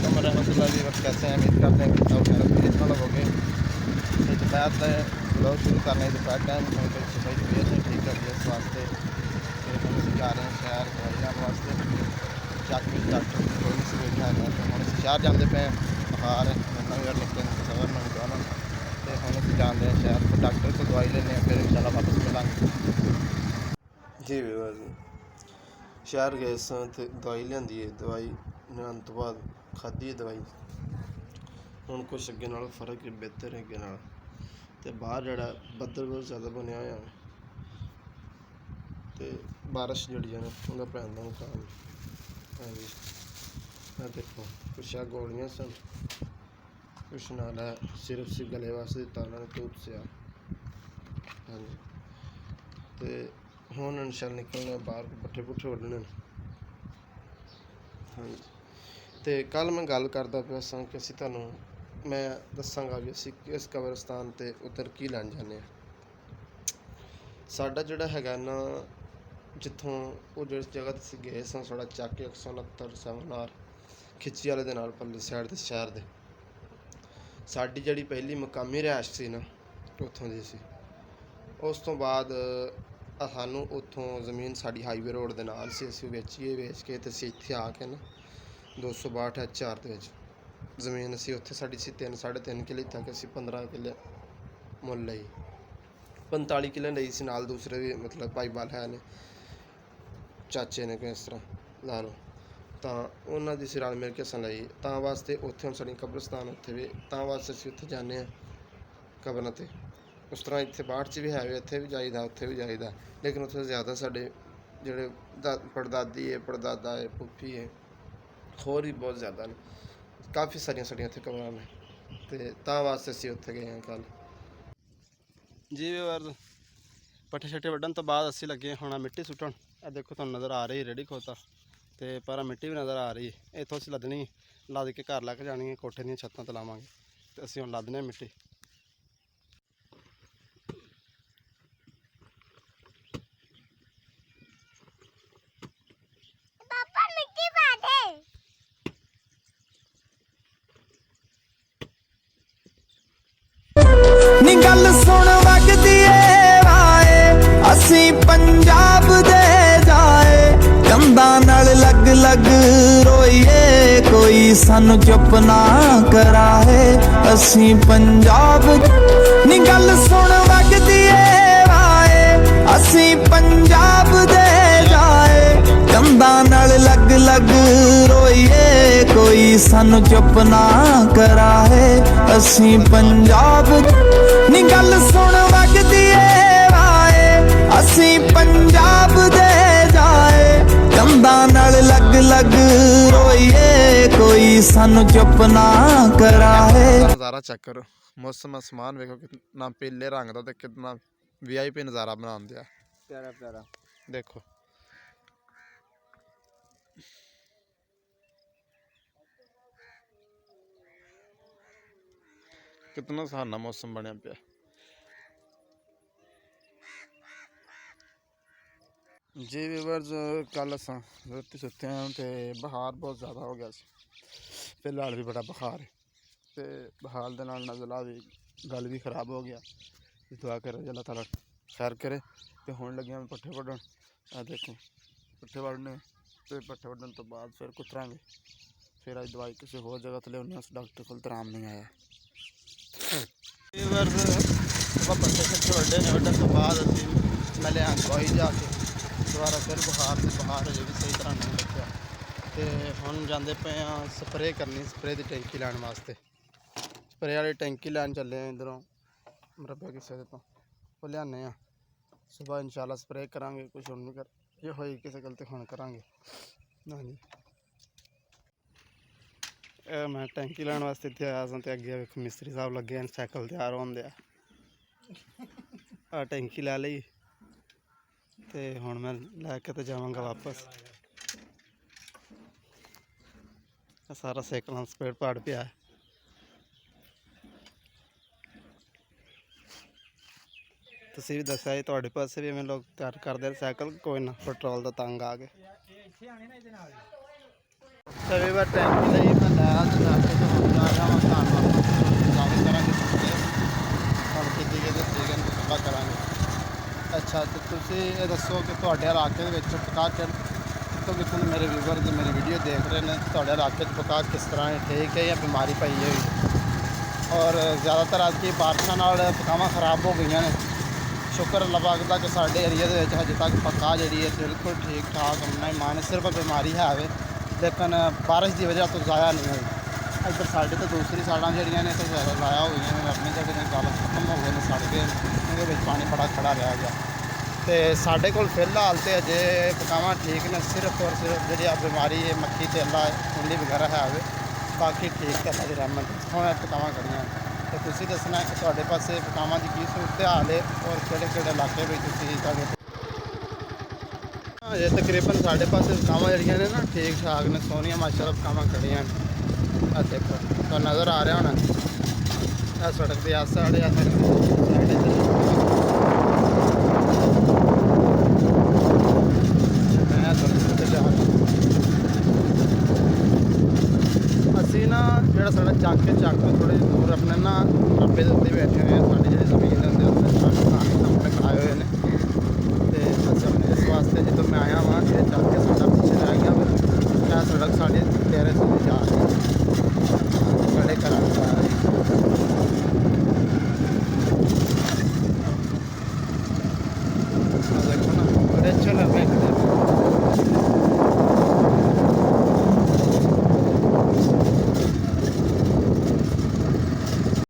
वालेकुम रहमतुल्लाहि व कैसे हैं। उम्मीद करते हैं कि सब खैर खैरियत होगे। तो दोपहर का ब्लॉग शुरू करने दोपहर टाइम तो सुबह तबीयत नहीं ठीक है इस वास्ते हम अस जा रहे हैं शहर दवाई लैन वास्ते। चक में डॉक्टर कोई नहीं से बैठा है तो हम अस शहर जाते पे बुखार नगर निकले सबर नहीं जाना तो हम अस जाते हैं शहर तो डॉक्टर से दवाई लेने फिर इंशाल्लाह वापस मिलेंगे जी। शहर गए सां ते दवाई लियांदी है। दवाई लियान तो बाद खाधी है दवाई हुण कुछ अगे नालों फर्क है बेहतर है अगे नाल ते बाहर जिहड़ा बदल बहुत ज़्यादा बनया होया ते बारिश जिहड़ी है ना उहदा पैण दा मुकाम। हाँ जी मैं देखो कुछ आ गोलियां सन कुछ नाल है सिर्फ सी गले वास्ते दित्ता उन्होंने तूत सिया। हाँ जी ते हुण इंशाल्लाह निकलने बाहर पट्ठे पुट्ठे वड्ढने। हाँ जी तो कल मैं गल करदा पिया सां कि असीं तुहानूं मैं दस्सांगा भी असीं किस कब्रिस्तान ते उधर की लैण जाने साडा जिहड़ा हैगा ना जित्थों वो जिस जगह ते असीं गए सां साडा चक 169 सेवनार खिच्ची वाले दे नाल परली साइड ते शहर दे साडी जिहड़ी पहली मकामी रिहाइश सी ना उत्थों दी सी। उस तो बाद सानूं उत्थों जमीन साडी हाईवे रोड दे नाल सी असीं वेच के ते असीं इत्थे आके ना 262 4 ਦੇ ਵਿੱਚ ਜ਼ਮੀਨ ਅਸੀਂ ਉੱਥੇ ਸਾਡੀ ਸੀ 3 3.5 ਕਿੱਲੇ ਤੱਕ ਅਸੀਂ 15 ਕਿੱਲੇ ਮੁੱਲ ਲਈ 45 ਕਿੱਲੇ ਲਈ ਸੀ ਨਾਲ ਦੂਸਰੇ ਵੀ ਮਤਲਬ ਭਾਈਵਾਲ ਹੈ ਨੇ ਚਾਚੇ ਨੇ ਕਿਸ ਤਰ੍ਹਾਂ ਲਾ ਲਓ ਤਾਂ ਉਹਨਾਂ ਦੀ ਸੀ ਰਲ ਮਿਲ ਕੇ ਅਸਾਂ ਲਈ ਤਾਂ ਵਾਸਤੇ ਉੱਥੇ ਹੁਣ ਸਾਡੀ ਕਬਰਸਤਾਨ ਉੱਥੇ ਵੀ ਤਾਂ ਵਾਸਤੇ ਅਸੀਂ ਉੱਥੇ ਜਾਂਦੇ ਹਾਂ ਕਬਰਾਂ 'ਤੇ। ਉਸ ਤਰ੍ਹਾਂ ਇੱਥੇ ਬਾਹਰ 'ਚ ਵੀ ਹੈ ਵੀ ਇੱਥੇ ਵੀ ਜਾਈਦਾ ਉੱਥੇ ਵੀ ਜਾਈਦਾ ਲੇਕਿਨ ਉੱਥੇ ਜ਼ਿਆਦਾ ਸਾਡੇ ਜਿਹੜੇ ਪੜਦਾਦੀ ਹੈ ਪੜਦਾਦਾ ਹੈ ਫੁੱਫੀ ਹੈ ਹੋਰ भी बहुत ज़्यादा ने काफ़ी सारिया साड़ियाँ उत्थे कबरां ने तो तां वास्ते असीं उत्थे गए हैं कल जी। पट्ठे शट्ठे वड्ढन तो बाद असीं लगे होना मिट्टी सुट्टन। ये देखो तुहानूं नज़र आ रही रेडी खोता तो पर मिट्टी भी नज़र आ रही है इत्थों असीं लदनी लद के घर लैके जानी है कोठे दी छत्तां ते लावांगे तो असीं हुण लदने मिट्टी। नी गल सुन वगदी ए वाए असी पंजाब दे जाए कंधां नाल लग लग रोईए कोई सानू चुप ना कराए असी पंजाब। नी गल सुन वगदी ए वाए असी पंजाब दे जाए कंधां नाल लग लग रोईए कोई सानू चुप ना कराए असी पंजाब। नी गल सुन वगदी ए वाए असी पंजाब दे जाए कंधां नाल लग लग रोईए कोई सानू चुप ना कराए। नज़ारा चेक करो मौसम आसमान वेखो कितना पीले रंग दा ते कितना VIP नज़ारा बना दिया प्यारा प्यारा देखो। कितना सुहाना मौसम बनया पिया। जी व्यूअर्स कल असां राती सुते हैं तो बहार बहुत ज़्यादा हो गया फिलहाल भी बड़ा बखार है तो बहार दे नाल नज़ला भी गल भी खराब हो गया। दुआ करे अल्लाह ताला खैर करे तो हुण लगे हम पट्ठे वड्ढन। देखो पट्ठे वड्ढने तो पट्ठे वड्ढन तो बाद फिर कुतरांगे फिर अज दवाई किसी होर जगह तो लिया डॉक्टर कोल तो आराम नहीं आया। पट्ठे शट्ठे वड्ढे ने वड्ढन तो बाद असीं मैं लिया दवाई जाके दोबारा फिर बुखार से बुखार अजे भी सही तरह नहीं लग्या तो हुण जांदे पे स्प्रे करनी स्प्रे की टैंकी लैन वास्ते स्प्रे वाली टैंकी लैन चले इधरों मरबे किसी तो वो लियाने सुबह इंशाल्लाह स्प्रे करांगे कुछ हुण नहीं कर जे होई किसी गल तो हुण करांगे ना जी। मैं टैंकी लैन वास्ते इत्थे आया सां ते अगे वेखो मिस्त्री साहब लगे हैं साइकिल तैयार होन दिया टैंकी लै लई तो हुण मैं लैके तो जावांगा वापस। सारा साइकिल स्पेयर पार्ट पिया है तुसीं भी दस्सिया जी तुहाडे पासे भी इवें लोग तैयार करदे साइकिल कोई ना पेट्रोल दा तंग आ गए। ਰਵੀਵਾਰ ਟਾਈਮ ਲਈ ਮੈਂ ਲਾਇਆ ਤੇ ਜਾ ਕੇ ਤੇ ਹੁਣ ਜਾ ਰਿਹਾ ਮੈਂ ਘਰ ਵਾਪਸ ਜਾਵੇ ਕਰਾਂਗੇ ਸੁਣਦੇ ਹੁਣ ਕਿੱਥੇ ਕਿਤੇ ਠੀਕ ਹੈ ਪਤਾ ਕਰਾਂਗੇ। ਅੱਛਾ ਤੇ ਤੁਸੀਂ ਇਹ ਦੱਸੋ ਕਿ ਤੁਹਾਡੇ ਇਲਾਕੇ ਦੇ ਵਿੱਚ ਪਤਾ ਕਿੱਥੋਂ ਮੇਰੇ ਵੀਵਰ ਤੇ ਮੇਰੀ ਵੀਡੀਓ ਦੇਖ ਰਹੇ ਨੇ, ਤੁਹਾਡੇ ਇਲਾਕੇ 'ਚ ਪਤਾ ਕਿਸ ਤਰ੍ਹਾਂ ਹੈ, ਠੀਕ ਹੈ ਜਾਂ ਬਿਮਾਰੀ ਪਈ ਹੋਈ। ਔਰ ਜ਼ਿਆਦਾਤਰ ਅੱਜ ਕੀ ਬਾਰਿਸ਼ਾਂ ਨਾਲ ਪਕਾਵਾਂ ਖਰਾਬ ਹੋ ਗਈਆਂ ਨੇ। ਸ਼ੁਕਰ ਅੱਲਾਹ ਪਾਕ ਦਾ ਕਿ ਸਾਡੇ ਏਰੀਆ ਦੇ ਵਿੱਚ ਹਜੇ ਤੱਕ ਪੱਕਾ ਜਿਹੜੀ ਹੈ ਬਿਲਕੁਲ ਠੀਕ ਠਾਕ ਨਹੀਂ ਮਾਨ ਸਿਰਫ ਬਿਮਾਰੀ ਹੈ ਵੇ, ਲੇਕਿਨ ਬਾਰਿਸ਼ ਦੀ ਵਜ੍ਹਾ ਤੋਂ ਜ਼ਾਇਆ ਨਹੀਂ ਹੋਈ। ਇੱਧਰ ਸਾਡੇ ਤੋਂ ਦੂਸਰੀ ਸਾਈਡਾਂ ਜਿਹੜੀਆਂ ਨੇ ਇੱਥੇ ਜ਼ਿਆਦਾ ਲਾਇਆ ਹੋ ਗਈਆਂ ਨੇ, ਆਪਣੀ ਜਗ੍ਹਾ ਦੇ ਗੱਲ ਖਤਮ ਹੋ ਗਏ ਨੇ, ਸੜ ਗਏ, ਉਹਦੇ ਵਿੱਚ ਪਾਣੀ ਬੜਾ ਖੜਾ ਰਹਿ ਗਿਆ। ਤੇ ਸਾਡੇ ਕੋਲ ਫਿਲਹਾਲ ਤੇ ਅਜੇ ਪਕਾਵਾਂ ਠੀਕ ਨੇ, ਸਿਰਫ ਔਰ ਸਿਰਫ ਜਿਹੜੀ ਆ ਬਿਮਾਰੀ ਹੈ ਮੱਖੀ ਤੇ ਅੱਲਾ ਉੱਲੀ ਵਗੈਰਾ ਹੈ ਵੇ, ਬਾਕੀ ਠੀਕ ਹੈ ਅੱਲਾ ਦੀ ਰਹਿਮਤ ਹੁਣ ਪਕਾਵਾਂ ਖੜੀਆਂ। ਤੇ ਤੁਸੀਂ ਦੱਸਣਾ ਕਿ ਤੁਹਾਡੇ ਪਾਸੇ ਪਕਾਵਾਂ ਦੀ ਕੀ ਸੂਰਤ ਹਾਲ ਹੈ ਔਰ ਕਿਹੜੇ ਕਿਹੜੇ ਇਲਾਕੇ ਵਿੱਚ ਤੁਸੀਂ ਤੁਹਾਡੇ ਅਜੇ ਤਕਰੀਬਨ ਸਾਡੇ ਪਾਸੇ ਪਕਾਵਾਂ ਜਿਹੜੀਆਂ ਨੇ ਨਾ ਠੀਕ ਠਾਕ ਨੇ, ਸੋਹਣੀਆਂ ਮਾਸ਼ਾਅੱਲਾ ਪਕਾਵਾਂ ਖੜੀਆਂ ਨੇ। ਆ ਦੇਖੋ ਤੁਹਾਨੂੰ ਨਜ਼ਰ ਆ ਰਿਹਾ ਹੋਣਾ ਇਹ ਸੜਕ ਦੇ ਆਸੇ ਵਾਲੇ ਆ ਸੜਕ ਸਾਈਡ ਮੈਂ ਤੁਹਾਨੂੰ ਤੇ ਜਾ ਅਸੀਂ ਨਾ ਜਿਹੜਾ ਸਾਡਾ ਚੱਕ ਤੋਂ ਥੋੜ੍ਹੇ ਦੂਰ ਆਪਣੇ ਨਾ ਰੱਬੇ ਦੇ ਉੱਤੇ ਬੈਠੇ ਹੋਏ ਹਾਂ। ਸਾਡੀ ਜਿਹੜੀ ਜ਼ਮੀਨ ਦੇ ਉੱਤੇ ਸਾਹਮਣੇ ਖੜਾਏ ਹੋਏ ਨੇ ਤੇ ਅਸੀਂ ਆਪਣੇ ਇਸ ਵਾਸਤੇ ਜਦੋਂ ਮੈਂ ਆਇਆ ਵਾਂ ਇਹ ਚੱਕ ਕੇ ਸਾਡਾ ਪਿੱਛੇ ਰਹਿ ਗਿਆ ਇਹ ਸੜਕ ਸਾਡੇ ਟੈਰੇਸ 'ਤੇ ਜਾ ਰਹੀ ਹੈ ਸਾਡੇ ਘਰਾਂ 'ਚ ਆ ਰਹੀ